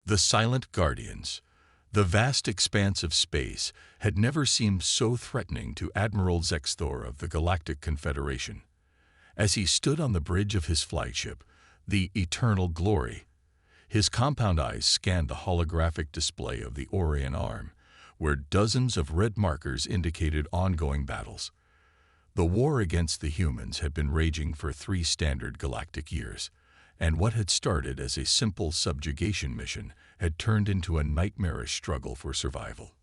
The Silent Guardians. The vast expanse of space had never seemed so threatening to Admiral Zexthor of the Galactic Confederation. As he stood on the bridge of his flagship, the Eternal Glory, his compound eyes scanned the holographic display of the Orion Arm, where dozens of red markers indicated ongoing battles. The war against the humans had been raging for 3 standard galactic years, and what had started as a simple subjugation mission had turned into a nightmarish struggle for survival.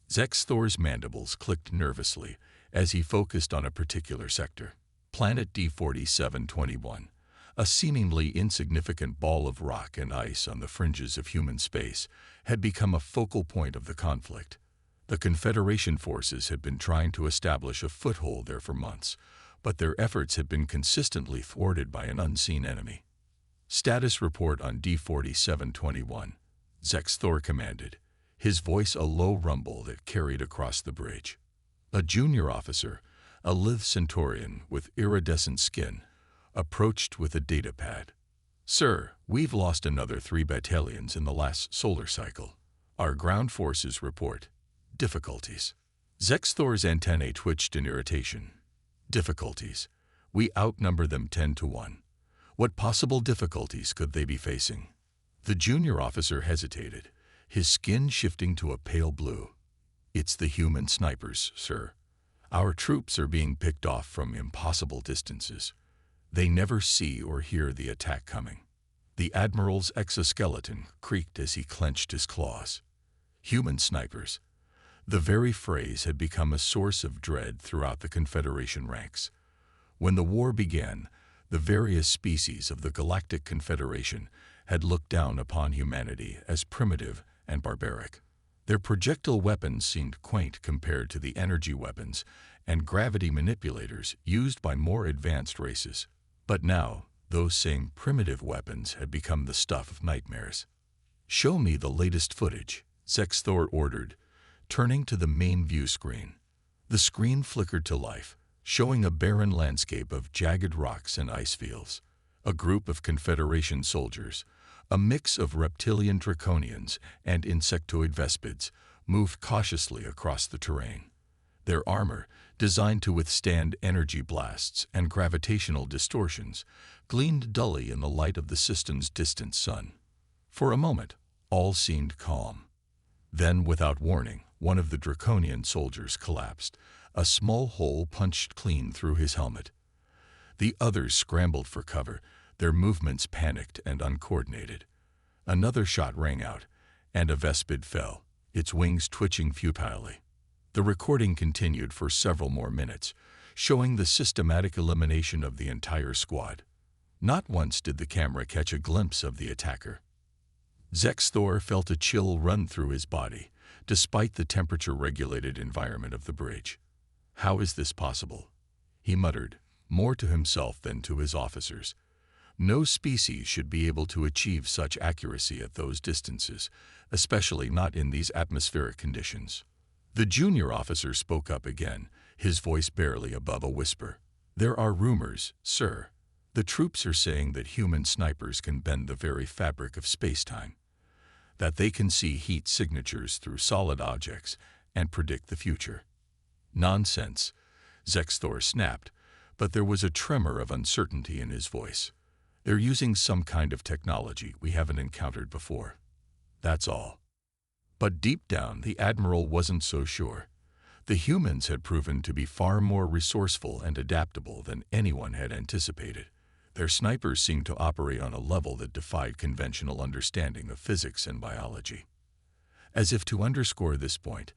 Zexthor's mandibles clicked nervously as he focused on a particular sector. Planet D4721, a seemingly insignificant ball of rock and ice on the fringes of human space, had become a focal point of the conflict. The Confederation forces had been trying to establish a foothold there for months, but their efforts had been consistently thwarted by an unseen enemy. Status report on D4721, Zexthor commanded, his voice a low rumble that carried across the bridge. A junior officer, a lithe Centaurian with iridescent skin, approached with a data pad. "Sir, we've lost another 3 battalions in the last solar cycle. Our ground forces report difficulties." Zexthor's antennae twitched in irritation. Difficulties? We outnumber them 10 to 1. What possible difficulties could they be facing? The junior officer hesitated, his skin shifting to a pale blue. "It's the human snipers, sir. Our troops are being picked off from impossible distances. They never see or hear the attack coming." The Admiral's exoskeleton creaked as he clenched his claws. Human snipers. The very phrase had become a source of dread throughout the Confederation ranks. When the war began, the various species of the Galactic Confederation had looked down upon humanity as primitive and barbaric. Their projectile weapons seemed quaint compared to the energy weapons and gravity manipulators used by more advanced races. But now, those same primitive weapons had become the stuff of nightmares. "Show me the latest footage," Zexthor ordered, turning to the main view screen. The screen flickered to life, showing a barren landscape of jagged rocks and ice fields. A group of Confederation soldiers, a mix of reptilian draconians and insectoid vespids, moved cautiously across the terrain. Their armor, designed to withstand energy blasts and gravitational distortions, gleamed dully in the light of the system's distant sun. For a moment, all seemed calm. Then, without warning, one of the draconian soldiers collapsed, a small hole punched clean through his helmet. The others scrambled for cover, their movements panicked and uncoordinated. Another shot rang out, and a vespid fell, its wings twitching futilely. The recording continued for several more minutes, showing the systematic elimination of the entire squad. Not once did the camera catch a glimpse of the attacker. Zexthor felt a chill run through his body, despite the temperature-regulated environment of the bridge. "How is this possible?" he muttered, more to himself than to his officers. No species should be able to achieve such accuracy at those distances, especially not in these atmospheric conditions. The junior officer spoke up again, his voice barely above a whisper. "There are rumors, sir. The troops are saying that human snipers can bend the very fabric of space-time, that they can see heat signatures through solid objects and predict the future." "Nonsense," Zexthor snapped, but there was a tremor of uncertainty in his voice. "They're using some kind of technology we haven't encountered before. That's all." But deep down, the Admiral wasn't so sure. The humans had proven to be far more resourceful and adaptable than anyone had anticipated. Their snipers seemed to operate on a level that defied conventional understanding of physics and biology. As if to underscore this point,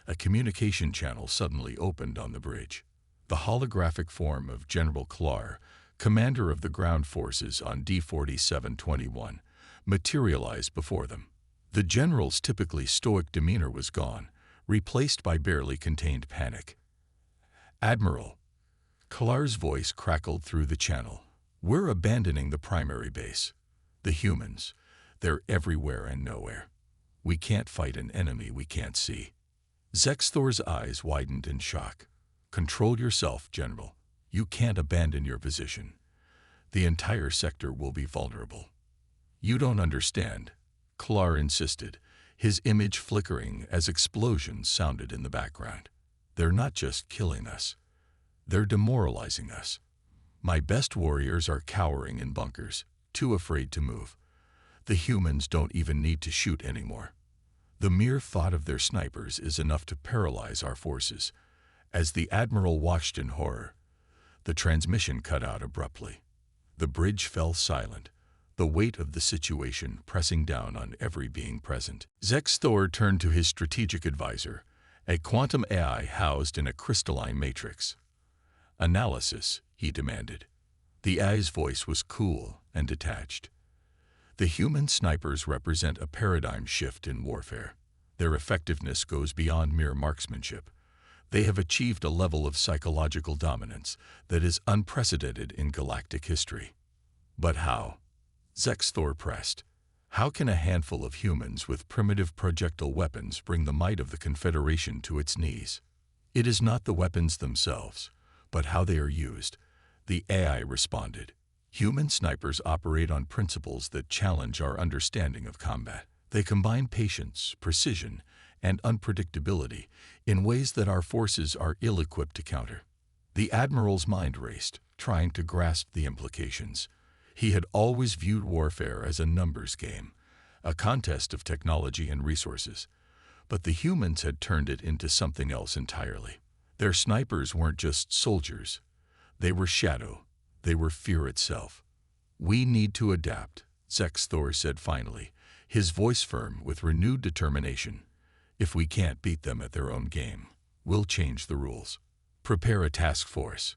a communication channel suddenly opened on the bridge. The holographic form of General Klar, commander of the ground forces on D4721, materialized before them. The general's typically stoic demeanor was gone, replaced by barely contained panic. "Admiral," Klar's voice crackled through the channel, "we're abandoning the primary base. The humans, they're everywhere and nowhere. We can't fight an enemy we can't see." Zexthor's eyes widened in shock. "Control yourself, General. You can't abandon your position. The entire sector will be vulnerable." "You don't understand," Klar insisted, his image flickering as explosions sounded in the background. "They're not just killing us. They're demoralizing us. My best warriors are cowering in bunkers, too afraid to move. The humans don't even need to shoot anymore. The mere thought of their snipers is enough to paralyze our forces." As the Admiral watched in horror, the transmission cut out abruptly. The bridge fell silent, the weight of the situation pressing down on every being present. Zexthor turned to his strategic advisor, a quantum AI housed in a crystalline matrix. "Analysis," he demanded. The AI's voice was cool and detached. "The human snipers represent a paradigm shift in warfare. Their effectiveness goes beyond mere marksmanship. They have achieved a level of psychological dominance that is unprecedented in galactic history." "But how?" Zexthor pressed. "How can a handful of humans with primitive projectile weapons bring the might of the Confederation to its knees?" "It is not the weapons themselves, but how they are used," the AI responded. "Human snipers operate on principles that challenge our understanding of combat. They combine patience, precision, and unpredictability in ways that our forces are ill-equipped to counter." The Admiral's mind raced, trying to grasp the implications. He had always viewed warfare as a numbers game, a contest of technology and resources. But the humans had turned it into something else entirely. Their snipers weren't just soldiers. They were shadow. They were fear itself. "We need to adapt," Zexthor said finally, his voice firm with renewed determination. "If we can't beat them at their own game, we'll change the rules. Prepare a task force.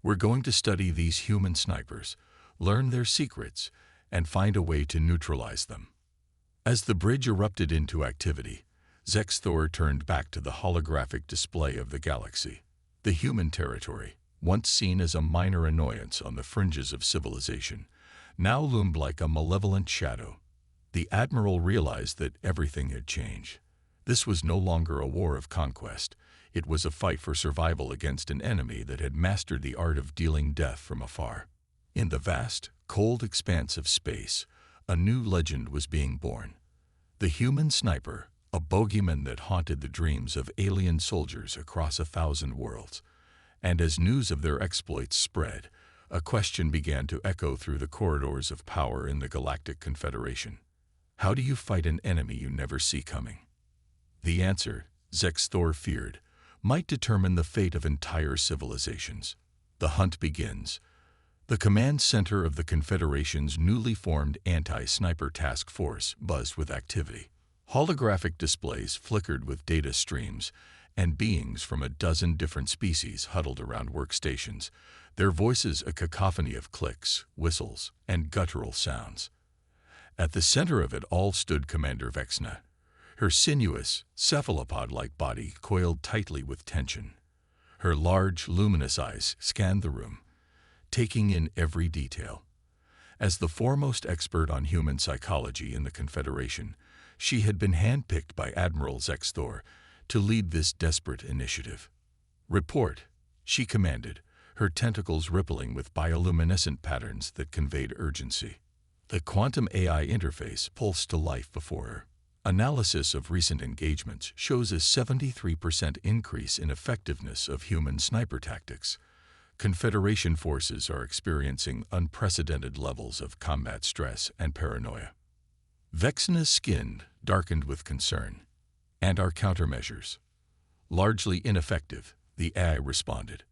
We're going to study these human snipers, learn their secrets, and find a way to neutralize them." As the bridge erupted into activity, Zexthor turned back to the holographic display of the galaxy. The human territory, once seen as a minor annoyance on the fringes of civilization, now loomed like a malevolent shadow. The Admiral realized that everything had changed. This was no longer a war of conquest. It was a fight for survival against an enemy that had mastered the art of dealing death from afar. In the vast, cold expanse of space, a new legend was being born. The human sniper, a bogeyman that haunted the dreams of alien soldiers across 1,000 worlds. And as news of their exploits spread, a question began to echo through the corridors of power in the Galactic Confederation. How do you fight an enemy you never see coming? The answer, Zexthor feared, might determine the fate of entire civilizations. The hunt begins. The command center of the Confederation's newly formed anti-sniper task force buzzed with activity. Holographic displays flickered with data streams, and beings from a dozen different species huddled around workstations, their voices a cacophony of clicks, whistles, and guttural sounds. At the center of it all stood Commander Vexna, her sinuous, cephalopod-like body coiled tightly with tension. Her large, luminous eyes scanned the room, taking in every detail. As the foremost expert on human psychology in the Confederation, she had been handpicked by Admiral Zexthor to lead this desperate initiative. "Report," she commanded, her tentacles rippling with bioluminescent patterns that conveyed urgency. The quantum AI interface pulsed to life before her. Analysis of recent engagements shows a 73% increase in effectiveness of human sniper tactics. Confederation forces are experiencing unprecedented levels of combat stress and paranoia. Vexna's skin darkened with concern. "And our countermeasures?" "Largely ineffective," the AI responded.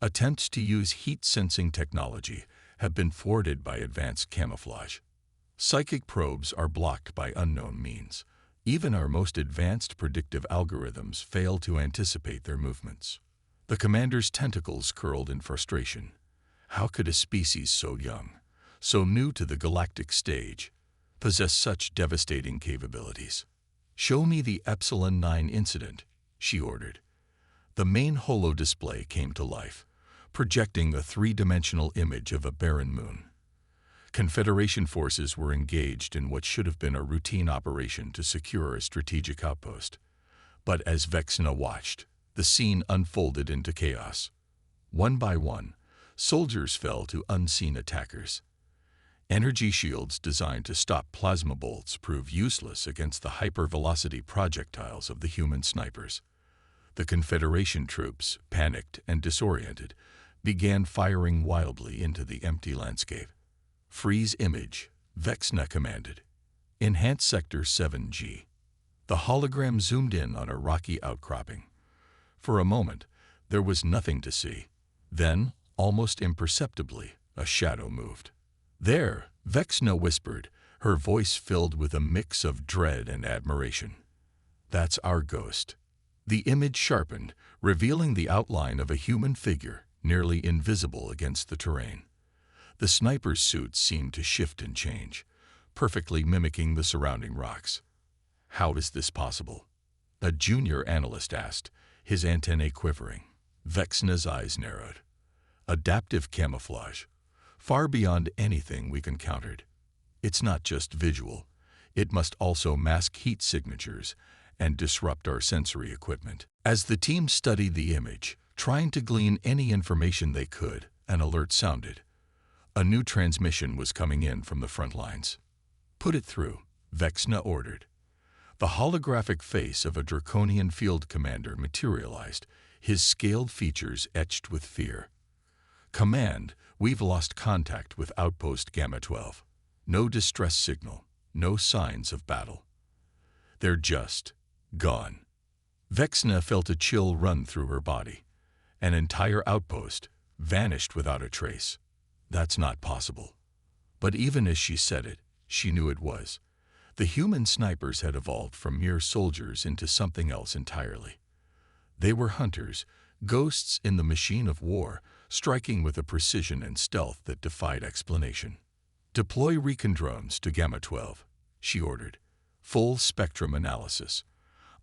"Attempts to use heat-sensing technology have been thwarted by advanced camouflage. Psychic probes are blocked by unknown means. Even our most advanced predictive algorithms fail to anticipate their movements." The commander's tentacles curled in frustration. How could a species so young, so new to the galactic stage, possess such devastating capabilities? "Show me the Epsilon 9 incident," she ordered. The main holo display came to life, projecting a three-dimensional image of a barren moon. Confederation forces were engaged in what should have been a routine operation to secure a strategic outpost. But as Vexna watched, the scene unfolded into chaos. One by one, soldiers fell to unseen attackers. Energy shields designed to stop plasma bolts proved useless against the hypervelocity projectiles of the human snipers. The Confederation troops, panicked and disoriented, began firing wildly into the empty landscape. "Freeze image," Vexna commanded. "Enhance Sector 7G." The hologram zoomed in on a rocky outcropping. For a moment, there was nothing to see. Then, almost imperceptibly, a shadow moved. "There," Vexna whispered, her voice filled with a mix of dread and admiration. "That's our ghost." The image sharpened, revealing the outline of a human figure, nearly invisible against the terrain. The sniper's suit seemed to shift and change, perfectly mimicking the surrounding rocks. "How is this possible?" a junior analyst asked, his antennae quivering. Vexna's eyes narrowed. "Adaptive camouflage, far beyond anything we've encountered. It's not just visual. It must also mask heat signatures and disrupt our sensory equipment." As the team studied the image, trying to glean any information they could, an alert sounded. A new transmission was coming in from the front lines. "Put it through," Vexna ordered. The holographic face of a draconian field commander materialized, his scaled features etched with fear. "Command, we've lost contact with Outpost Gamma 12. No distress signal, no signs of battle. They're just gone." Vexna felt a chill run through her body. An entire outpost vanished without a trace. That's not possible. But even as she said it, she knew it was. The human snipers had evolved from mere soldiers into something else entirely. They were hunters, ghosts in the machine of war, striking with a precision and stealth that defied explanation. "Deploy recon drones to Gamma 12, she ordered. "Full spectrum analysis.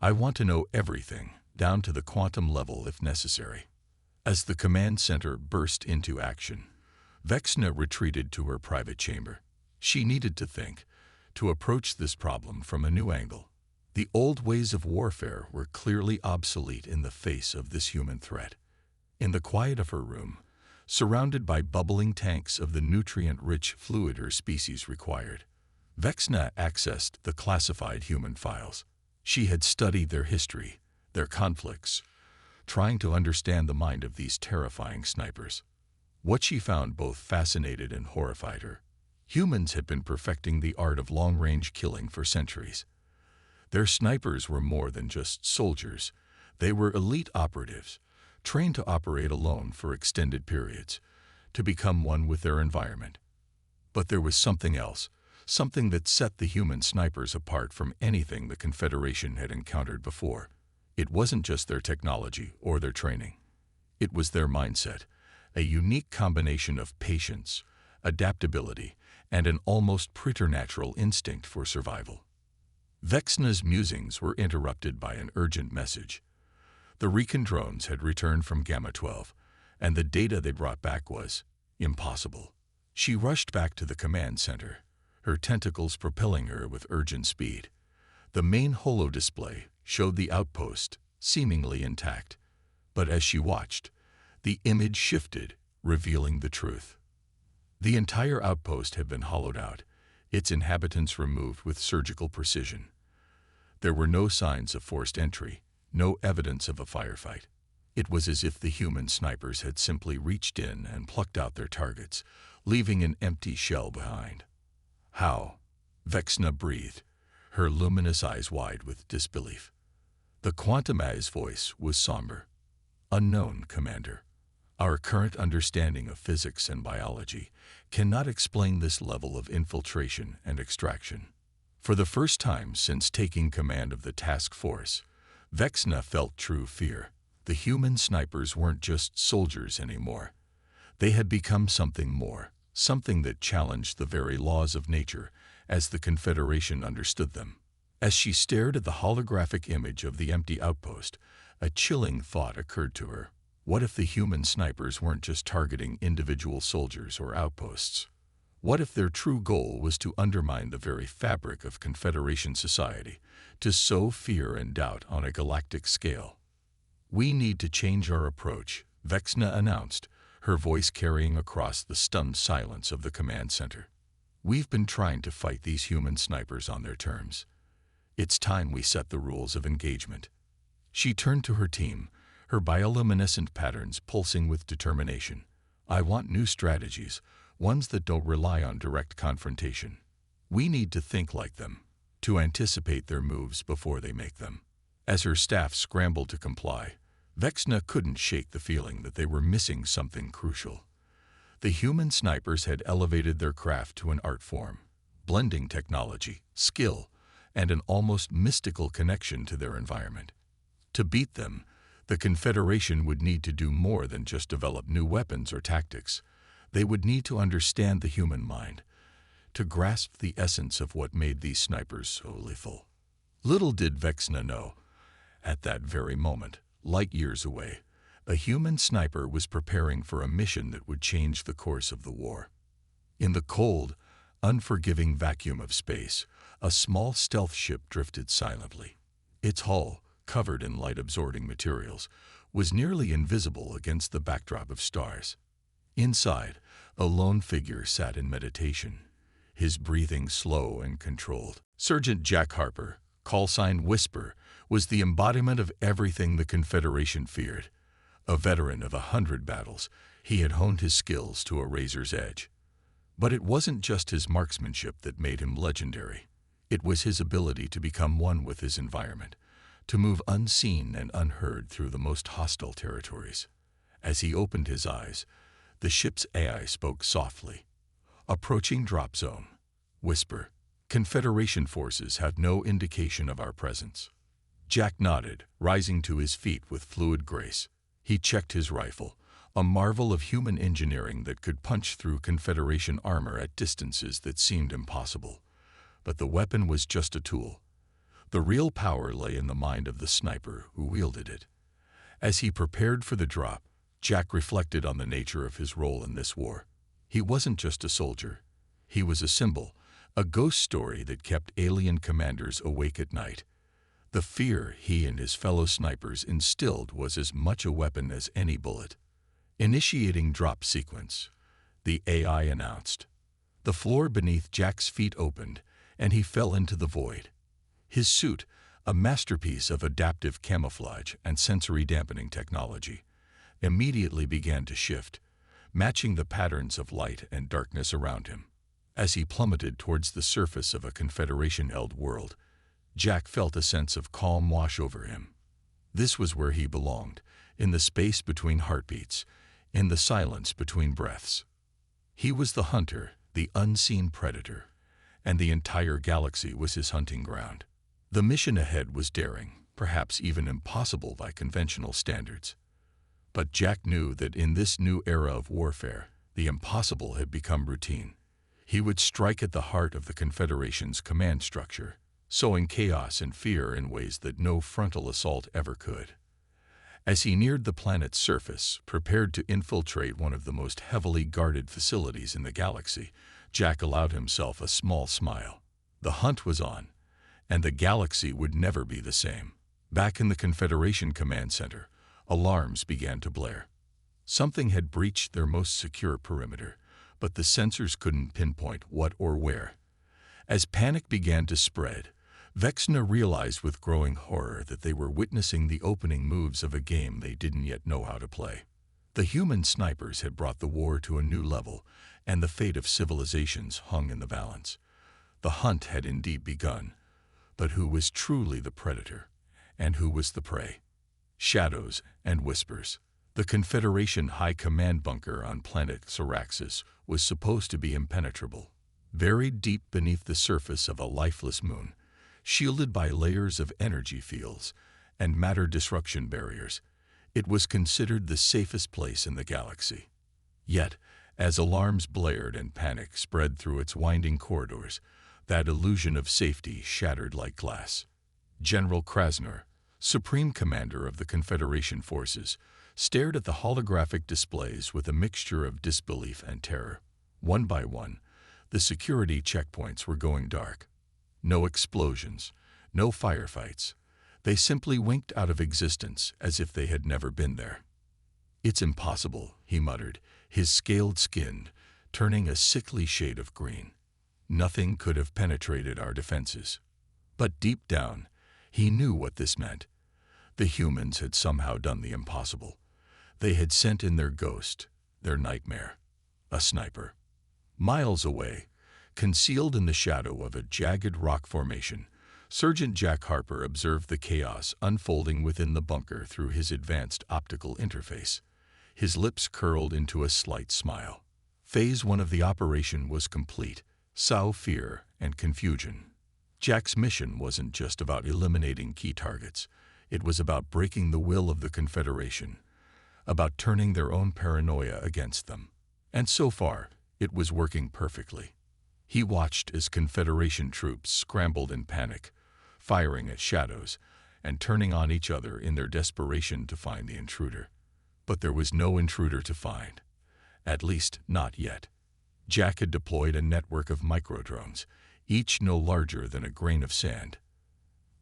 I want to know everything, down to the quantum level if necessary." As the command center burst into action, Vexna retreated to her private chamber. She needed to think, to approach this problem from a new angle. The old ways of warfare were clearly obsolete in the face of this human threat. In the quiet of her room, surrounded by bubbling tanks of the nutrient-rich fluid her species required, Vexna accessed the classified human files. She had studied their history, their conflicts, trying to understand the mind of these terrifying snipers. What she found both fascinated and horrified her. Humans had been perfecting the art of long-range killing for centuries. Their snipers were more than just soldiers. They were elite operatives, trained to operate alone for extended periods, to become one with their environment. But there was something else, something that set the human snipers apart from anything the Confederation had encountered before. It wasn't just their technology or their training. It was their mindset, a unique combination of patience, adaptability, and an almost preternatural instinct for survival. Vexna's musings were interrupted by an urgent message. The recon drones had returned from Gamma 12, and the data they brought back was impossible. She rushed back to the command center, her tentacles propelling her with urgent speed. The main holodisplay showed the outpost, seemingly intact. But as she watched, the image shifted, revealing the truth. The entire outpost had been hollowed out, its inhabitants removed with surgical precision. There were no signs of forced entry, no evidence of a firefight. It was as if the human snipers had simply reached in and plucked out their targets, leaving an empty shell behind. "How?" Vexna breathed, her luminous eyes wide with disbelief. The Quantumized voice was somber. "Unknown, Commander. Our current understanding of physics and biology cannot explain this level of infiltration and extraction." For the first time since taking command of the task force, Vexna felt true fear. The human snipers weren't just soldiers anymore. They had become something more, something that challenged the very laws of nature as the Confederation understood them. As she stared at the holographic image of the empty outpost, a chilling thought occurred to her. What if the human snipers weren't just targeting individual soldiers or outposts? What if their true goal was to undermine the very fabric of Confederation society, to sow fear and doubt on a galactic scale? "We need to change our approach," Vexna announced, her voice carrying across the stunned silence of the command center. We've been trying to fight these human snipers on their terms. It's time we set the rules of engagement." She turned to her team, her bioluminescent patterns pulsing with determination. "I want new strategies, ones that don't rely on direct confrontation. We need to think like them, to anticipate their moves before they make them." As her staff scrambled to comply, Vexna couldn't shake the feeling that they were missing something crucial. The human snipers had elevated their craft to an art form, blending technology, skill, and an almost mystical connection to their environment. To beat them, the Confederation would need to do more than just develop new weapons or tactics. They would need to understand the human mind, to grasp the essence of what made these snipers so lethal. Little did Vexna know, at that very moment, light years away, a human sniper was preparing for a mission that would change the course of the war. In the cold, unforgiving vacuum of space, a small stealth ship drifted silently. Its hull, covered in light-absorbing materials, was nearly invisible against the backdrop of stars. Inside, a lone figure sat in meditation, his breathing slow and controlled. Sergeant Jack Harper, callsign Whisper, was the embodiment of everything the Confederation feared. A veteran of 100 battles, he had honed his skills to a razor's edge. But it wasn't just his marksmanship that made him legendary. It was his ability to become one with his environment, to move unseen and unheard through the most hostile territories. As he opened his eyes, the ship's AI spoke softly. "Approaching drop zone. Whisper. Confederation forces have no indication of our presence." Jack nodded, rising to his feet with fluid grace. He checked his rifle, a marvel of human engineering that could punch through Confederation armor at distances that seemed impossible. But the weapon was just a tool. The real power lay in the mind of the sniper who wielded it. As he prepared for the drop, Jack reflected on the nature of his role in this war. He wasn't just a soldier. He was a symbol, a ghost story that kept alien commanders awake at night. The fear he and his fellow snipers instilled was as much a weapon as any bullet. Initiating drop sequence, the AI announced. The floor beneath Jack's feet opened, and he fell into the void. His suit, a masterpiece of adaptive camouflage and sensory dampening technology, immediately began to shift, matching the patterns of light and darkness around him. As he plummeted towards the surface of a Confederation-held world, Jack felt a sense of calm wash over him. This was where he belonged, in the space between heartbeats, in the silence between breaths. He was the hunter, the unseen predator, and the entire galaxy was his hunting ground. The mission ahead was daring, perhaps even impossible by conventional standards. But Jack knew that in this new era of warfare, the impossible had become routine. He would strike at the heart of the Confederation's command structure, sowing chaos and fear in ways that no frontal assault ever could. As he neared the planet's surface, prepared to infiltrate one of the most heavily guarded facilities in the galaxy, Jack allowed himself a small smile. The hunt was on, and the galaxy would never be the same. Back in the Confederation Command Center, alarms began to blare. Something had breached their most secure perimeter, but the sensors couldn't pinpoint what or where. As panic began to spread, Vexna realized with growing horror that they were witnessing the opening moves of a game they didn't yet know how to play. The human snipers had brought the war to a new level, and the fate of civilizations hung in the balance. The hunt had indeed begun, but who was truly the predator, and who was the prey? Shadows and whispers. The Confederation High Command bunker on planet Syraxis was supposed to be impenetrable. Buried deep beneath the surface of a lifeless moon, shielded by layers of energy fields and matter disruption barriers, it was considered the safest place in the galaxy. Yet, as alarms blared and panic spread through its winding corridors, that illusion of safety shattered like glass. General Krasnor, Supreme Commander of the Confederation forces, stared at the holographic displays with a mixture of disbelief and terror. One by one, the security checkpoints were going dark. No explosions, no firefights. They simply winked out of existence as if they had never been there. "It's impossible," he muttered, his scaled skin turning a sickly shade of green. Nothing could have penetrated our defenses. But deep down, he knew what this meant. The humans had somehow done the impossible. They had sent in their ghost, their nightmare, a sniper. Miles away, concealed in the shadow of a jagged rock formation, Sergeant Jack Harper observed the chaos unfolding within the bunker through his advanced optical interface. His lips curled into a slight smile. Phase 1 of the operation was complete. Saw fear and confusion. Jack's mission wasn't just about eliminating key targets. It was about breaking the will of the Confederation, about turning their own paranoia against them. And so far, it was working perfectly. He watched as Confederation troops scrambled in panic, firing at shadows and turning on each other in their desperation to find the intruder. But there was no intruder to find. At least, not yet. Jack had deployed a network of microdrones, each no larger than a grain of sand.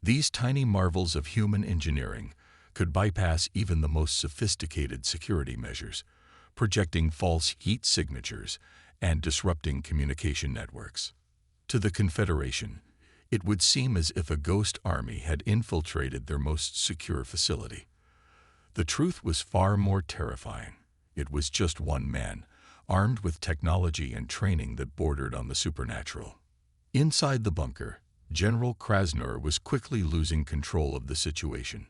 These tiny marvels of human engineering could bypass even the most sophisticated security measures, projecting false heat signatures and disrupting communication networks. To the Confederation, it would seem as if a ghost army had infiltrated their most secure facility. The truth was far more terrifying. It was just one man, armed with technology and training that bordered on the supernatural. Inside the bunker, General Krasnor was quickly losing control of the situation.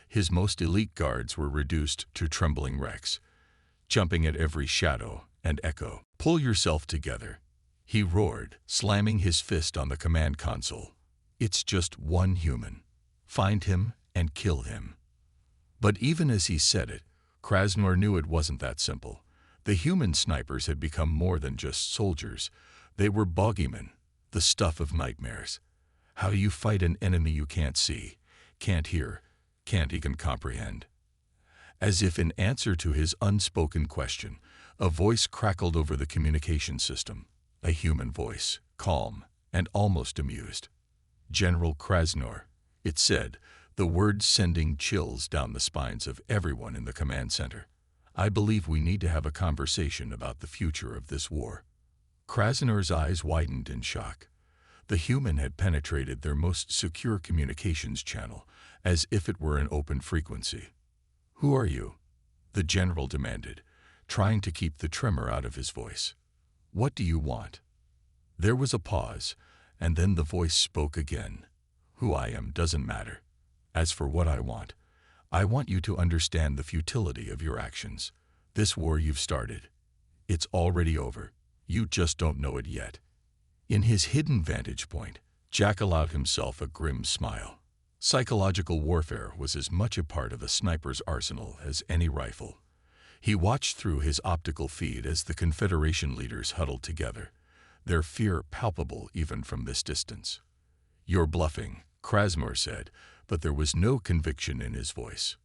His most elite guards were reduced to trembling wrecks, jumping at every shadow and echo. "Pull yourself together," he roared, slamming his fist on the command console. "It's just one human. Find him and kill him." But even as he said it, Krasnor knew it wasn't that simple. The human snipers had become more than just soldiers. They were bogeymen, the stuff of nightmares. How do you fight an enemy you can't see, can't hear, can't even comprehend? As if in answer to his unspoken question, a voice crackled over the communication system, a human voice, calm and almost amused. "General Krasnor," it said, the words sending chills down the spines of everyone in the command center. "I believe we need to have a conversation about the future of this war." Krasnor's eyes widened in shock. The human had penetrated their most secure communications channel, as if it were an open frequency. "Who are you?" the general demanded, trying to keep the tremor out of his voice. "What do you want?" There was a pause, and then the voice spoke again. "Who I am doesn't matter. As for what I want you to understand the futility of your actions. This war you've started, it's already over. You just don't know it yet." In his hidden vantage point, Jack allowed himself a grim smile. Psychological warfare was as much a part of a sniper's arsenal as any rifle. He watched through his optical feed as the Confederation leaders huddled together, their fear palpable even from this distance. "You're bluffing," Krasnor said, but there was no conviction in his voice.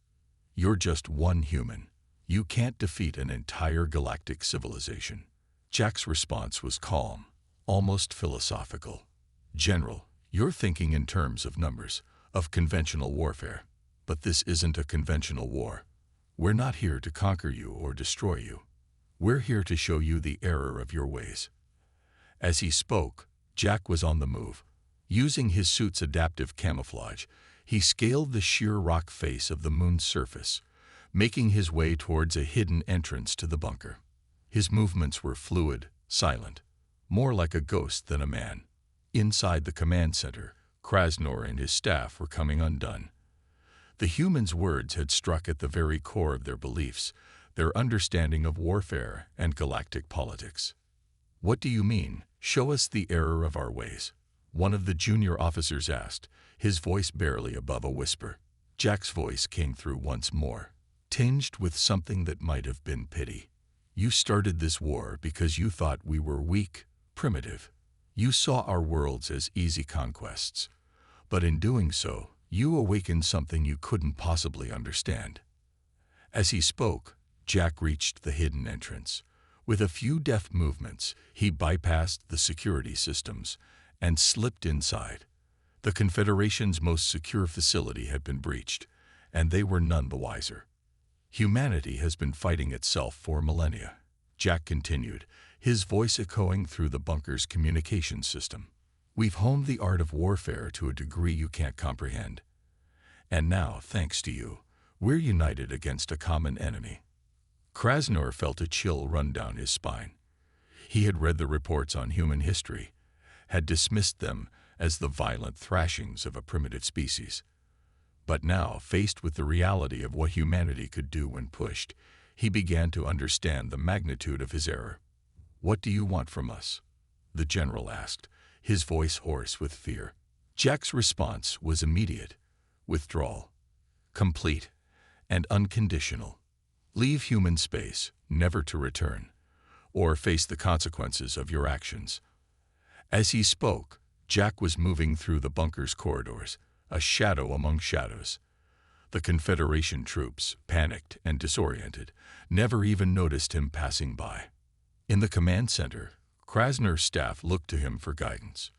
"You're just one human. You can't defeat an entire galactic civilization." Jack's response was calm, almost philosophical. "General, you're thinking in terms of numbers, of conventional warfare. But this isn't a conventional war. We're not here to conquer you or destroy you. We're here to show you the error of your ways." As he spoke, Jack was on the move. Using his suit's adaptive camouflage, he scaled the sheer rock face of the moon's surface, making his way towards a hidden entrance to the bunker. His movements were fluid, silent, more like a ghost than a man. Inside the command center, Krasnor and his staff were coming undone. The humans' words had struck at the very core of their beliefs, their understanding of warfare and galactic politics. "What do you mean? Show us the error of our ways," one of the junior officers asked, his voice barely above a whisper. Jack's voice came through once more, tinged with something that might have been pity. "You started this war because you thought we were weak, primitive. You saw our worlds as easy conquests. But in doing so, you awakened something you couldn't possibly understand." As he spoke, Jack reached the hidden entrance. With a few deft movements, he bypassed the security systems and slipped inside. The Confederation's most secure facility had been breached, and they were none the wiser. "Humanity has been fighting itself for millennia," Jack continued, his voice echoing through the bunker's communication system. "We've honed the art of warfare to a degree you can't comprehend. And now, thanks to you, we're united against a common enemy." Krasnor felt a chill run down his spine. He had read the reports on human history, had dismissed them as the violent thrashings of a primitive species. But now, faced with the reality of what humanity could do when pushed, he began to understand the magnitude of his error. "What do you want from us?" the general asked, his voice hoarse with fear. Jack's response was immediate: withdrawal. Complete and unconditional. Leave human space, never to return, or face the consequences of your actions. As he spoke, Jack was moving through the bunker's corridors, a shadow among shadows. The Confederation troops, panicked and disoriented, never even noticed him passing by. In the command center, Krasnor's staff looked to him for guidance.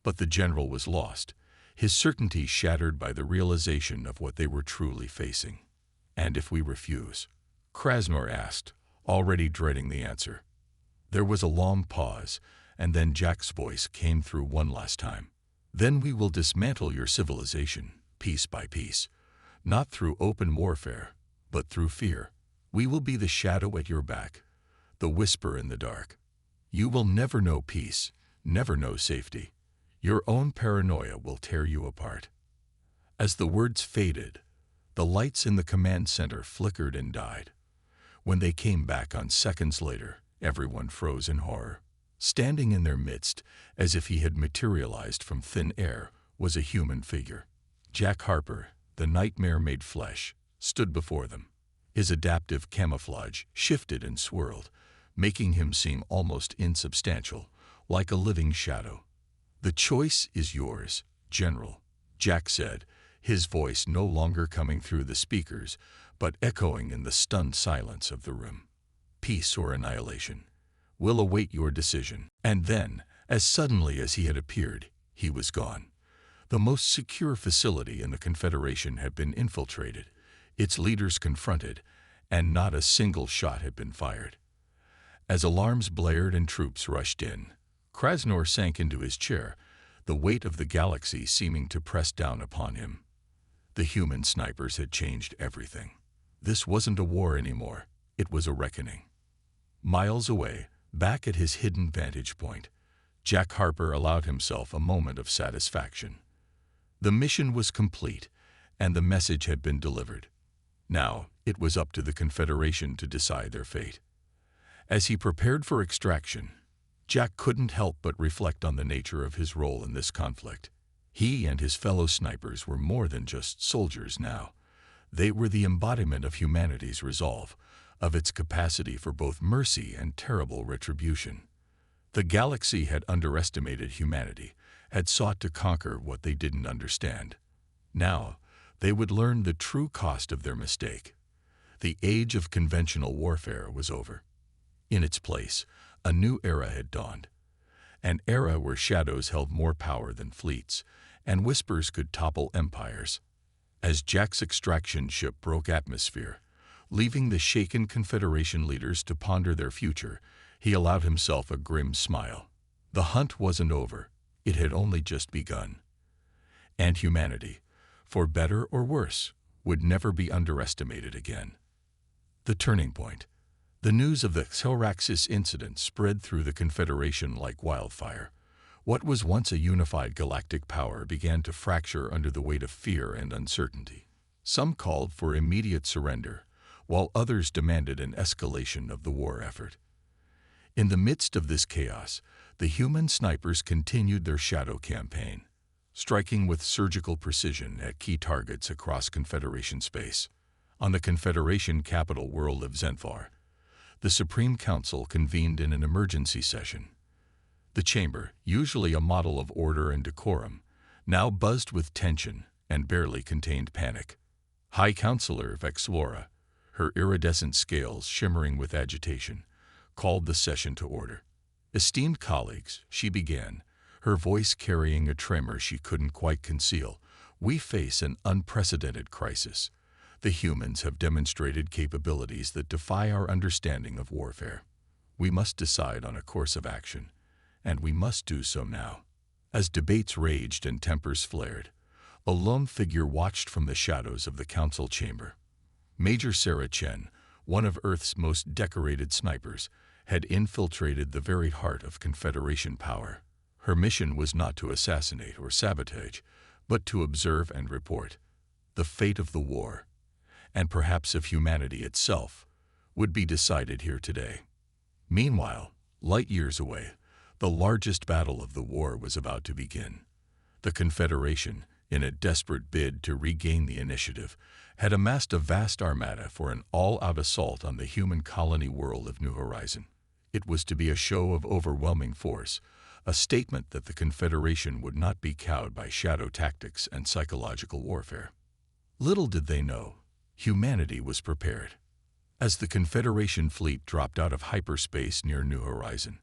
But the general was lost, his certainty shattered by the realization of what they were truly facing. "And if we refuse?" Krasnor asked, already dreading the answer. There was a long pause, and then Jack's voice came through one last time. "Then we will dismantle your civilization, piece by piece, not through open warfare, but through fear. We will be the shadow at your back, the whisper in the dark. You will never know peace, never know safety. Your own paranoia will tear you apart." As the words faded, the lights in the command center flickered and died. When they came back on seconds later, everyone froze in horror. Standing in their midst, as if he had materialized from thin air, was a human figure. Jack Harper, the nightmare made flesh, stood before them. His adaptive camouflage shifted and swirled, making him seem almost insubstantial, like a living shadow. "The choice is yours, General," Jack said, his voice no longer coming through the speakers, but echoing in the stunned silence of the room. "Peace or annihilation. We'll await your decision." And then, as suddenly as he had appeared, he was gone. The most secure facility in the Confederation had been infiltrated, its leaders confronted, and not a single shot had been fired. As alarms blared and troops rushed in, Krasnor sank into his chair, the weight of the galaxy seeming to press down upon him. The human snipers had changed everything. This wasn't a war anymore, it was a reckoning. Miles away, back at his hidden vantage point, Jack Harper allowed himself a moment of satisfaction. The mission was complete, and the message had been delivered. Now, it was up to the Confederation to decide their fate. As he prepared for extraction, Jack couldn't help but reflect on the nature of his role in this conflict. He and his fellow snipers were more than just soldiers now. They were the embodiment of humanity's resolve, of its capacity for both mercy and terrible retribution. The galaxy had underestimated humanity, had sought to conquer what they didn't understand. Now, they would learn the true cost of their mistake. The age of conventional warfare was over. In its place, a new era had dawned. An era where shadows held more power than fleets, and whispers could topple empires. As Jack's extraction ship broke atmosphere, leaving the shaken Confederation leaders to ponder their future, he allowed himself a grim smile. The hunt wasn't over, it had only just begun. And humanity, for better or worse, would never be underestimated again. The turning point. The news of the Xelraxis incident spread through the Confederation like wildfire. What was once a unified galactic power began to fracture under the weight of fear and uncertainty. Some called for immediate surrender, while others demanded an escalation of the war effort. In the midst of this chaos, the human snipers continued their shadow campaign, striking with surgical precision at key targets across Confederation space. On the Confederation capital world of Zenthar, the Supreme Council convened in an emergency session. The chamber, usually a model of order and decorum, now buzzed with tension and barely contained panic. High Counselor Vexlora, her iridescent scales shimmering with agitation, called the session to order. "Esteemed colleagues," she began, her voice carrying a tremor she couldn't quite conceal, "we face an unprecedented crisis. The humans have demonstrated capabilities that defy our understanding of warfare. We must decide on a course of action, and we must do so now. As debates raged and tempers flared, a lone figure watched from the shadows of the council chamber. Major Sarah Chen, one of Earth's most decorated snipers, had infiltrated the very heart of Confederation power. Her mission was not to assassinate or sabotage, but to observe and report. The fate of the war, and perhaps of humanity itself, would be decided here today. Meanwhile, light years away, the largest battle of the war was about to begin. The Confederation, in a desperate bid to regain the initiative, had amassed a vast armada for an all-out assault on the human colony world of New Horizon. It was to be a show of overwhelming force, a statement that the Confederation would not be cowed by shadow tactics and psychological warfare. Little did they know, humanity was prepared. As the Confederation fleet dropped out of hyperspace near New Horizon,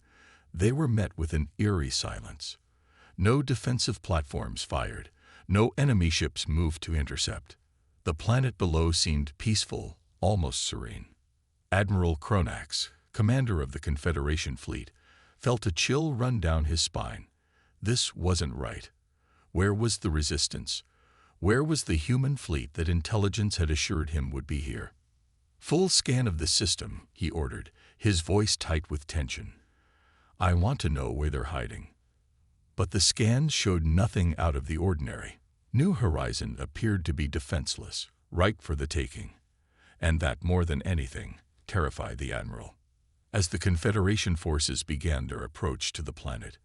they were met with an eerie silence. No defensive platforms fired, no enemy ships moved to intercept. The planet below seemed peaceful, almost serene. Admiral Cronax, commander of the Confederation fleet, felt a chill run down his spine. This wasn't right. Where was the resistance? Where was the human fleet that intelligence had assured him would be here? Full scan of the system, he ordered, his voice tight with tension. I want to know where they're hiding. But the scans showed nothing out of the ordinary. New Horizon appeared to be defenseless, ripe for the taking. And that, more than anything, terrified the Admiral. As the Confederation forces began their approach to the planet,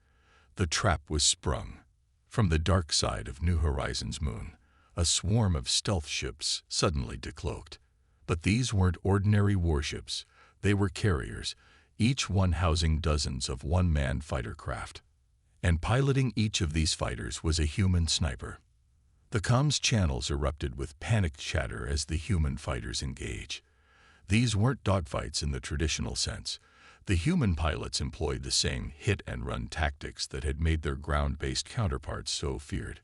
the trap was sprung. From the dark side of New Horizon's moon, a swarm of stealth ships suddenly decloaked. But these weren't ordinary warships. They were carriers, each one housing dozens of one-man fighter craft. And piloting each of these fighters was a human sniper. The comms channels erupted with panicked chatter as the human fighters engaged. These weren't dogfights in the traditional sense. The human pilots employed the same hit-and-run tactics that had made their ground-based counterparts so feared.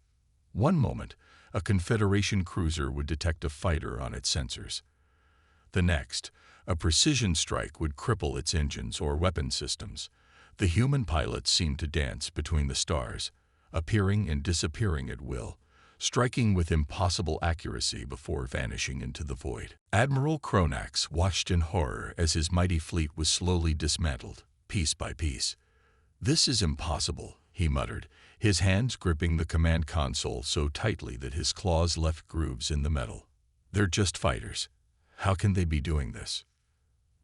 One moment, a Confederation cruiser would detect a fighter on its sensors. The next, a precision strike would cripple its engines or weapon systems. The human pilots seemed to dance between the stars, appearing and disappearing at will, striking with impossible accuracy before vanishing into the void. Admiral Cronax watched in horror as his mighty fleet was slowly dismantled, piece by piece. "This is impossible," he muttered, his hands gripping the command console so tightly that his claws left grooves in the metal. "They're just fighters. How can they be doing this?"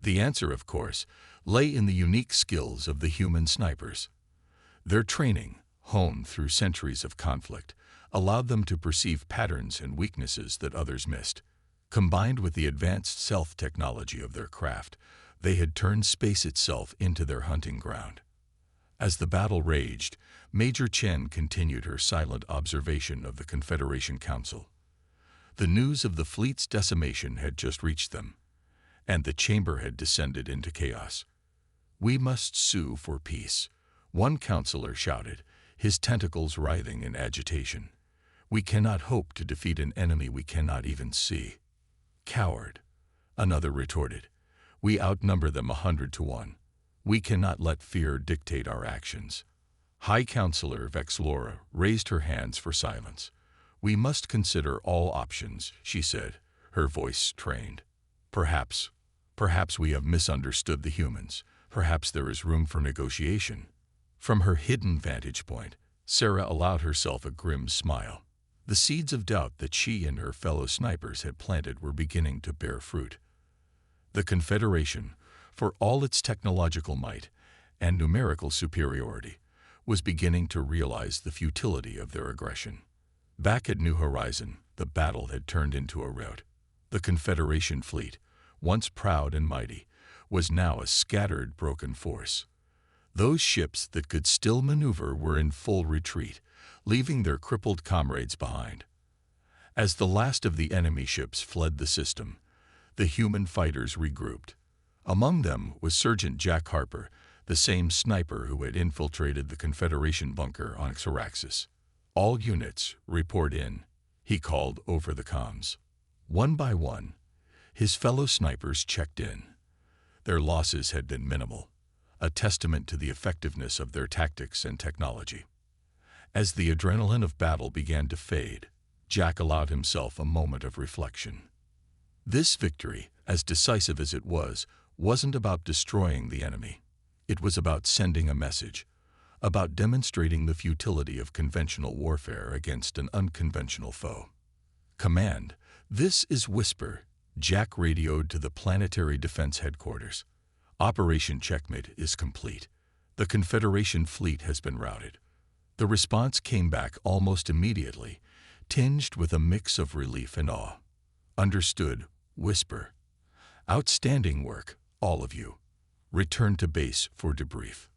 The answer, of course, lay in the unique skills of the human snipers. Their training, honed through centuries of conflict, allowed them to perceive patterns and weaknesses that others missed. Combined with the advanced stealth technology of their craft, they had turned space itself into their hunting ground. As the battle raged, Major Chen continued her silent observation of the Confederation Council. The news of the fleet's decimation had just reached them, and the chamber had descended into chaos. "We must sue for peace," one counselor shouted, his tentacles writhing in agitation. "We cannot hope to defeat an enemy we cannot even see." "Coward," another retorted. "We outnumber them 100-1. We cannot let fear dictate our actions." High Counselor Vexlora raised her hands for silence. "We must consider all options," she said, her voice strained. Perhaps we have misunderstood the humans. Perhaps there is room for negotiation." From her hidden vantage point, Sarah allowed herself a grim smile. The seeds of doubt that she and her fellow snipers had planted were beginning to bear fruit. The Confederation, for all its technological might and numerical superiority, was beginning to realize the futility of their aggression. Back at New Horizon, the battle had turned into a rout. The Confederation fleet, once proud and mighty, was now a scattered, broken force. Those ships that could still maneuver were in full retreat, leaving their crippled comrades behind. As the last of the enemy ships fled the system, the human fighters regrouped. Among them was Sergeant Jack Harper, the same sniper who had infiltrated the Confederation bunker on Xeraxis. "All units, report in," he called over the comms. One by one, his fellow snipers checked in. Their losses had been minimal. a testament to the effectiveness of their tactics and technology. As the adrenaline of battle began to fade, Jack allowed himself a moment of reflection. This victory, as decisive as it was, wasn't about destroying the enemy. It was about sending a message, about demonstrating the futility of conventional warfare against an unconventional foe. "Command, this is Whisper," Jack radioed to the Planetary Defense Headquarters. "Operation Checkmate is complete. The Confederation fleet has been routed." The response came back almost immediately, tinged with a mix of relief and awe. "Understood, Whisper. Outstanding work, all of you. Return to base for debrief."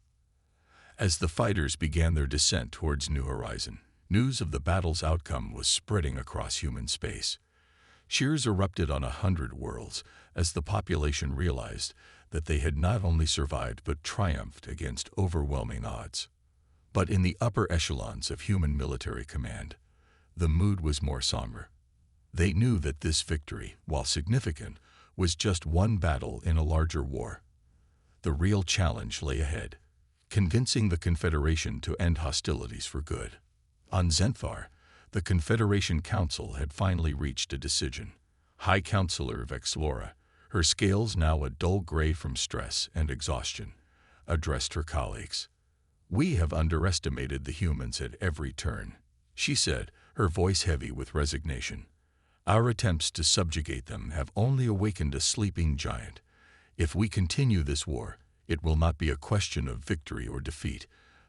As the fighters began their descent towards New Horizon, news of the battle's outcome was spreading across human space. Cheers erupted on 100 worlds as the population realized that they had not only survived but triumphed against overwhelming odds. But in the upper echelons of human military command, the mood was more somber. They knew that this victory, while significant, was just one battle in a larger war. The real challenge lay ahead, convincing the Confederation to end hostilities for good. On Zentvar, the Confederation Council had finally reached a decision. High Counselor Vexlora, her scales now a dull gray from stress and exhaustion, addressed her colleagues. "We have underestimated the humans at every turn," she said, her voice heavy with resignation. "Our attempts to subjugate them have only awakened a sleeping giant. If we continue this war, it will not be a question of victory or defeat,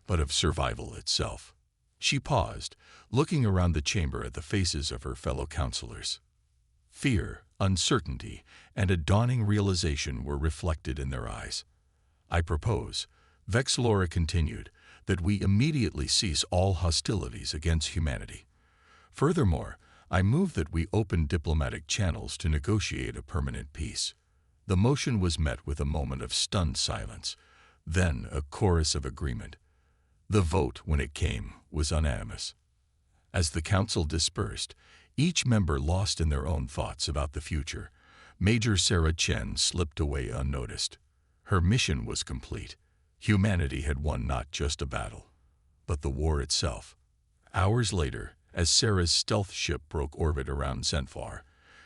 but of survival itself." She paused, looking around the chamber at the faces of her fellow counselors. Fear, uncertainty, and a dawning realization were reflected in their eyes. "I propose," Vexlora continued, "that we immediately cease all hostilities against humanity. Furthermore, I move that we open diplomatic channels to negotiate a permanent peace." The motion was met with a moment of stunned silence, then a chorus of agreement. The vote, when it came, was unanimous. As the council dispersed, each member lost in their own thoughts about the future. Major Sarah Chen slipped away unnoticed. Her mission was complete. Humanity had won not just a battle, but the war itself. Hours later, as Sarah's stealth ship broke orbit around Zentvar,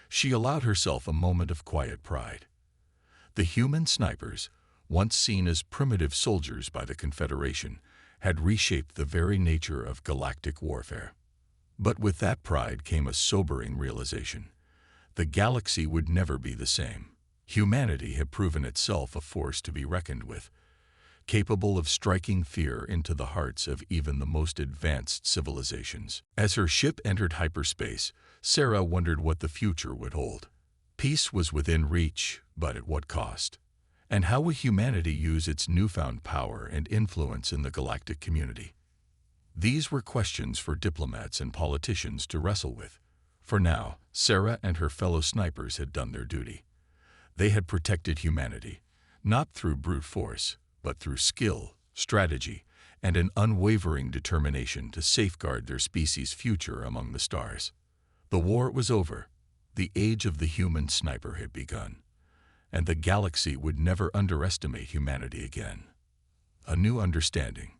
she allowed herself a moment of quiet pride. The human snipers, once seen as primitive soldiers by the Confederation, had reshaped the very nature of galactic warfare. But with that pride came a sobering realization. The galaxy would never be the same. Humanity had proven itself a force to be reckoned with, capable of striking fear into the hearts of even the most advanced civilizations. As her ship entered hyperspace, Sarah wondered what the future would hold. Peace was within reach, but at what cost? And how would humanity use its newfound power and influence in the galactic community? These were questions for diplomats and politicians to wrestle with. For now, Sarah and her fellow snipers had done their duty. They had protected humanity, not through brute force, but through skill, strategy, and an unwavering determination to safeguard their species' future among the stars. The war was over. The age of the human sniper had begun, and the galaxy would never underestimate humanity again. A new understanding.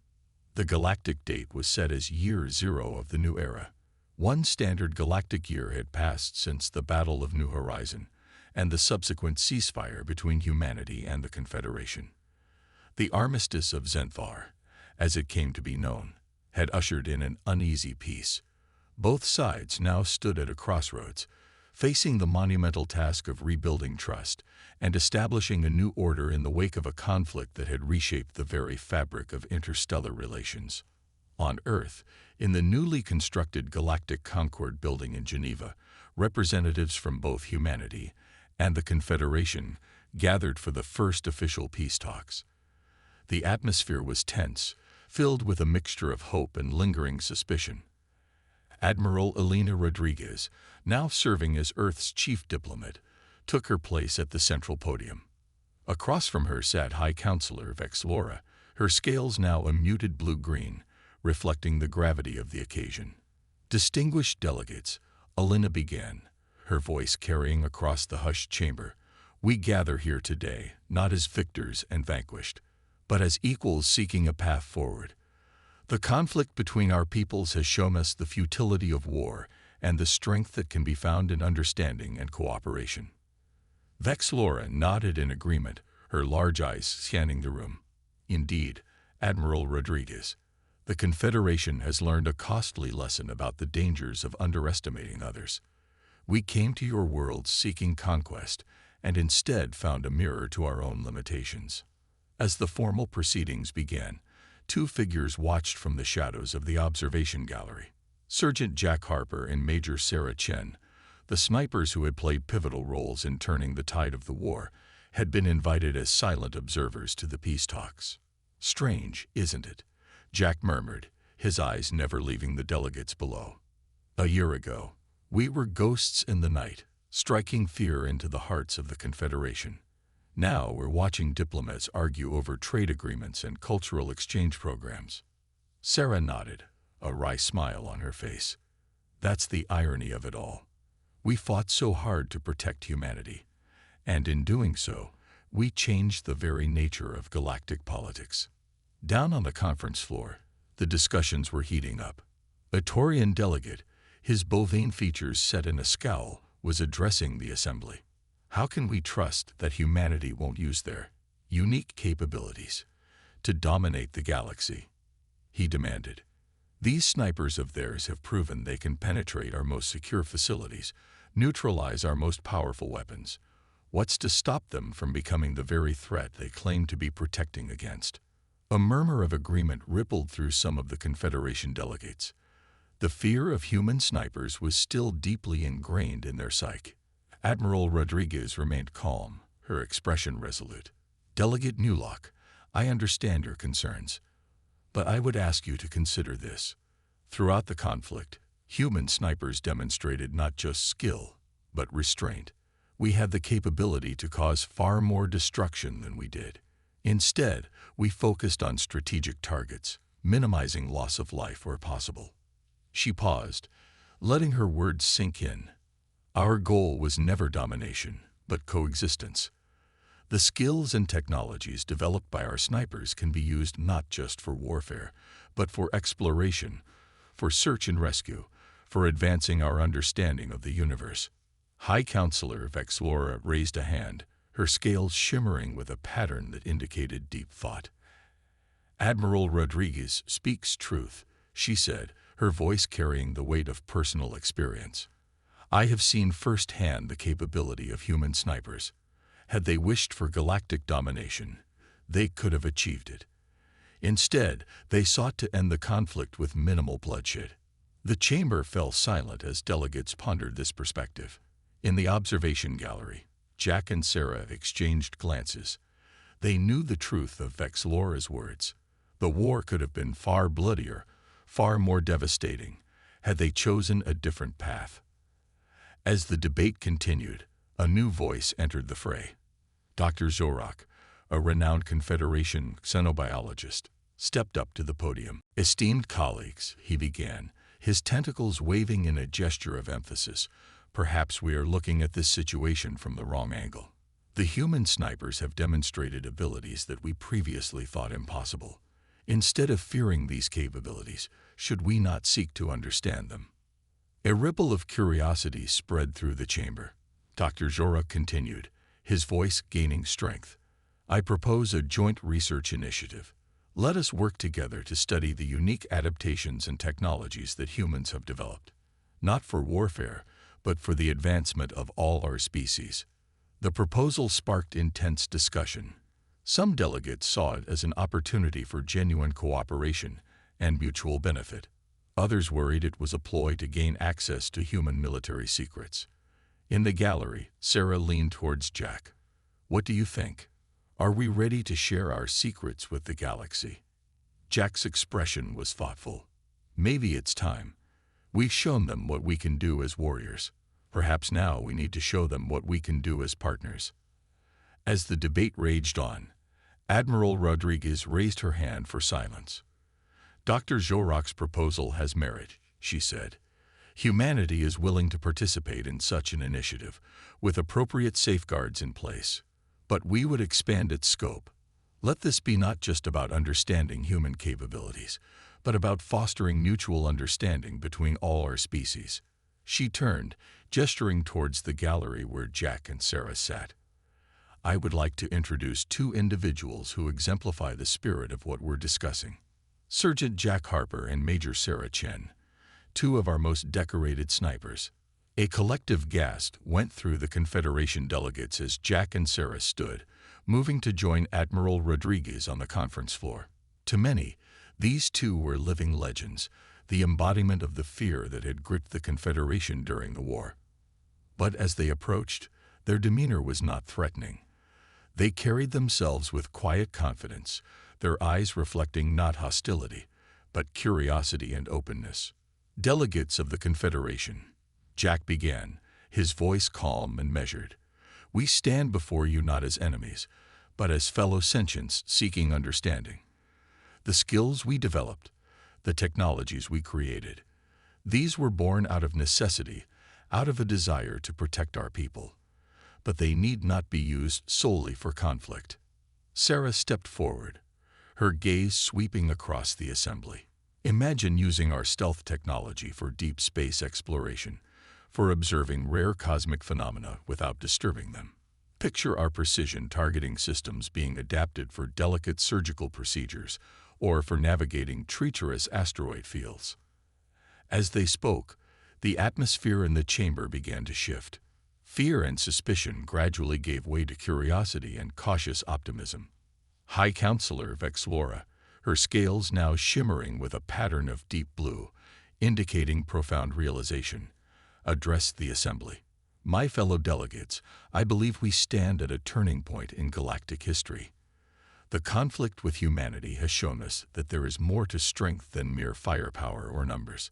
The galactic date was set as year 0 of the new era. One standard galactic year had passed since the Battle of New Horizon and the subsequent ceasefire between humanity and the Confederation. The Armistice of Zentvar, as it came to be known, had ushered in an uneasy peace. Both sides now stood at a crossroads, facing the monumental task of rebuilding trust and establishing a new order in the wake of a conflict that had reshaped the very fabric of interstellar relations. On Earth, in the newly constructed Galactic Concord building in Geneva, representatives from both humanity and the Confederation gathered for the first official peace talks. The atmosphere was tense, filled with a mixture of hope and lingering suspicion. Admiral Elena Rodriguez, now serving as Earth's chief diplomat, took her place at the central podium. Across from her sat High Counselor Vexlora, her scales now a muted blue-green, reflecting the gravity of the occasion. "Distinguished delegates," Elena began, her voice carrying across the hushed chamber, "we gather here today not as victors and vanquished, but as equals seeking a path forward. The conflict between our peoples has shown us the futility of war and the strength that can be found in understanding and cooperation. Vexlora nodded in agreement, her large eyes scanning the room. Indeed, Admiral Rodriguez, the Confederation has learned a costly lesson about the dangers of underestimating others. We came to your world seeking conquest, and instead found a mirror to our own limitations. As the formal proceedings began, two figures watched from the shadows of the observation gallery. Sergeant Jack Harper and Major Sarah Chen, the snipers who had played pivotal roles in turning the tide of the war, had been invited as silent observers to the peace talks. "Strange, isn't it?" Jack murmured, his eyes never leaving the delegates below. "A year ago, we were ghosts in the night, striking fear into the hearts of the Confederation. Now we're watching diplomats argue over trade agreements and cultural exchange programs." Sarah nodded, a wry smile on her face. "That's the irony of it all. We fought so hard to protect humanity, and in doing so, we changed the very nature of galactic politics." Down on the conference floor, the discussions were heating up. A Taurian delegate, his bovine features set in a scowl, was addressing the assembly. "How can we trust that humanity won't use their unique capabilities to dominate the galaxy?" he demanded. "These snipers of theirs have proven they can penetrate our most secure facilities, neutralize our most powerful weapons. What's to stop them from becoming the very threat they claim to be protecting against?" A murmur of agreement rippled through some of the Confederation delegates. The fear of human snipers was still deeply ingrained in their psyche. Admiral Rodriguez remained calm, her expression resolute. "Delegate Newlock, I understand your concerns, but I would ask you to consider this. Throughout the conflict, human snipers demonstrated not just skill, but restraint. We had the capability to cause far more destruction than we did. Instead, we focused on strategic targets, minimizing loss of life where possible." She paused, letting her words sink in. "Our goal was never domination, but coexistence. The skills and technologies developed by our snipers can be used not just for warfare, but for exploration, for search and rescue, for advancing our understanding of the universe." High Counselor Vexlora raised a hand, her scales shimmering with a pattern that indicated deep thought. "Admiral Rodriguez speaks truth," she said, her voice carrying the weight of personal experience. "I have seen firsthand the capability of human snipers. Had they wished for galactic domination, they could have achieved it. Instead, they sought to end the conflict with minimal bloodshed." The chamber fell silent as delegates pondered this perspective. In the observation gallery, Jack and Sarah exchanged glances. They knew the truth of Vexlora's words. The war could have been far bloodier, far more devastating, had they chosen a different path. As the debate continued, a new voice entered the fray. Dr. Zorak, a renowned Confederation xenobiologist, stepped up to the podium. "Esteemed colleagues," he began, his tentacles waving in a gesture of emphasis, "perhaps we are looking at this situation from the wrong angle. The human snipers have demonstrated abilities that we previously thought impossible. Instead of fearing these capabilities, should we not seek to understand them?" A ripple of curiosity spread through the chamber. Dr. Zorak continued, his voice gaining strength. "I propose a joint research initiative. Let us work together to study the unique adaptations and technologies that humans have developed, not for warfare, but for the advancement of all our species." The proposal sparked intense discussion. Some delegates saw it as an opportunity for genuine cooperation and mutual benefit. Others worried it was a ploy to gain access to human military secrets. In the gallery, Sarah leaned towards Jack. "What do you think? Are we ready to share our secrets with the galaxy?" Jack's expression was thoughtful. "Maybe it's time. We've shown them what we can do as warriors. Perhaps now we need to show them what we can do as partners." As the debate raged on, Admiral Rodriguez raised her hand for silence. "Dr. Zorak's proposal has merit," she said. "Humanity is willing to participate in such an initiative, with appropriate safeguards in place. But we would expand its scope. Let this be not just about understanding human capabilities, but about fostering mutual understanding between all our species. She turned, gesturing towards the gallery where Jack and Sarah sat. I would like to introduce two individuals who exemplify the spirit of what we're discussing. Sergeant Jack Harper and Major Sarah Chen, two of our most decorated snipers. A collective gasp went through the Confederation delegates as Jack and Sarah stood, moving to join Admiral Rodriguez on the conference floor. To many, these two were living legends, the embodiment of the fear that had gripped the Confederation during the war. But as they approached, their demeanor was not threatening. They carried themselves with quiet confidence, their eyes reflecting not hostility, but curiosity and openness. Delegates of the Confederation, Jack began, his voice calm and measured. We stand before you not as enemies, but as fellow sentients seeking understanding. The skills we developed, the technologies we created, these were born out of necessity, out of a desire to protect our people. But they need not be used solely for conflict. Sarah stepped forward, her gaze sweeping across the assembly. Imagine using our stealth technology for deep space exploration, for observing rare cosmic phenomena without disturbing them. Picture our precision targeting systems being adapted for delicate surgical procedures or for navigating treacherous asteroid fields. As they spoke, the atmosphere in the chamber began to shift. Fear and suspicion gradually gave way to curiosity and cautious optimism. High Counselor Vexlora, her scales now shimmering with a pattern of deep blue, indicating profound realization, addressed the assembly. My fellow delegates, I believe we stand at a turning point in galactic history. The conflict with humanity has shown us that there is more to strength than mere firepower or numbers.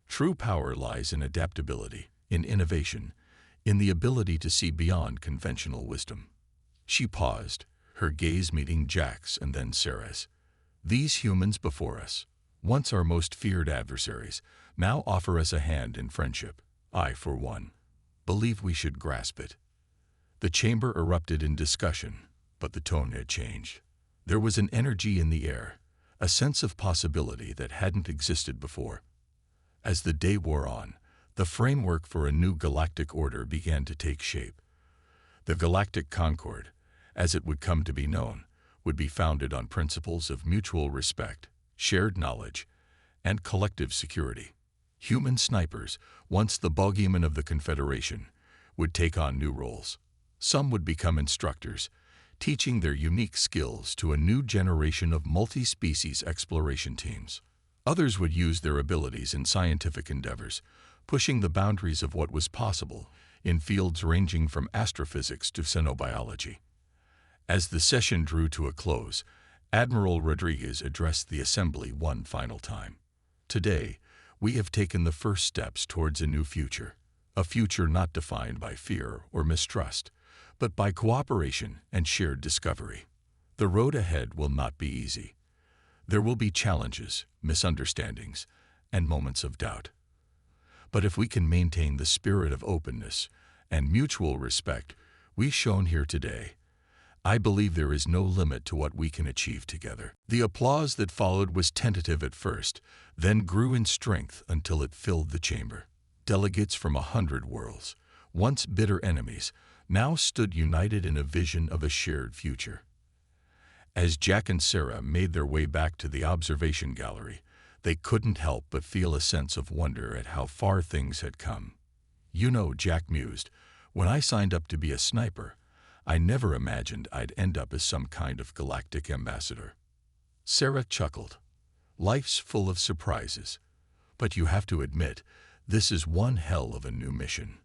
True power lies in adaptability, in innovation, in the ability to see beyond conventional wisdom. She paused, her gaze meeting Jack's and then Sarah's. These humans before us, once our most feared adversaries, now offer us a hand in friendship. I, for one, believe we should grasp it. The chamber erupted in discussion, but the tone had changed. There was an energy in the air, a sense of possibility that hadn't existed before. As the day wore on, the framework for a new galactic order began to take shape. The Galactic Concord, as it would come to be known, would be founded on principles of mutual respect, shared knowledge, and collective security. Human snipers, once the bogeymen of the Confederation, would take on new roles. Some would become instructors, teaching their unique skills to a new generation of multi-species exploration teams. Others would use their abilities in scientific endeavors, pushing the boundaries of what was possible in fields ranging from astrophysics to xenobiology. As the session drew to a close, Admiral Rodriguez addressed the assembly one final time. Today, we have taken the first steps towards a new future, a future not defined by fear or mistrust, but by cooperation and shared discovery. The road ahead will not be easy. There will be challenges, misunderstandings, and moments of doubt. But if we can maintain the spirit of openness and mutual respect we've shown here today, I believe there is no limit to what we can achieve together. The applause that followed was tentative at first, then grew in strength until it filled the chamber. Delegates from 100 worlds, once bitter enemies, now stood united in a vision of a shared future. As Jack and Sarah made their way back to the observation gallery, they couldn't help but feel a sense of wonder at how far things had come. You know, Jack mused, when I signed up to be a sniper, I never imagined I'd end up as some kind of galactic ambassador. Sarah chuckled. Life's full of surprises, but you have to admit, this is one hell of a new mission.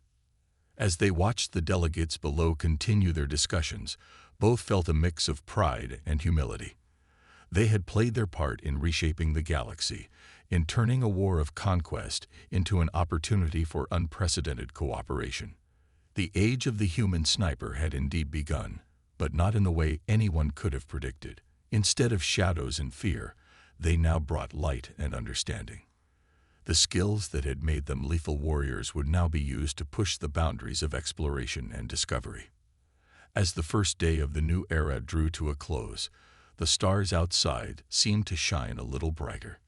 As they watched the delegates below continue their discussions, both felt a mix of pride and humility. They had played their part in reshaping the galaxy, in turning a war of conquest into an opportunity for unprecedented cooperation. The age of the human sniper had indeed begun, but not in the way anyone could have predicted. Instead of shadows and fear, they now brought light and understanding. The skills that had made them lethal warriors would now be used to push the boundaries of exploration and discovery. As the first day of the new era drew to a close, the stars outside seemed to shine a little brighter.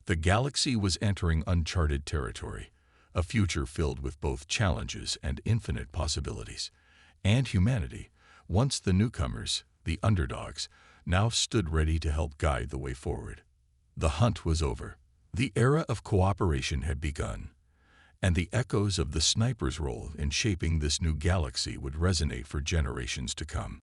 The galaxy was entering uncharted territory, a future filled with both challenges and infinite possibilities. And humanity, once the newcomers, the underdogs, now stood ready to help guide the way forward. The hunt was over. The era of cooperation had begun, and the echoes of the sniper's role in shaping this new galaxy would resonate for generations to come.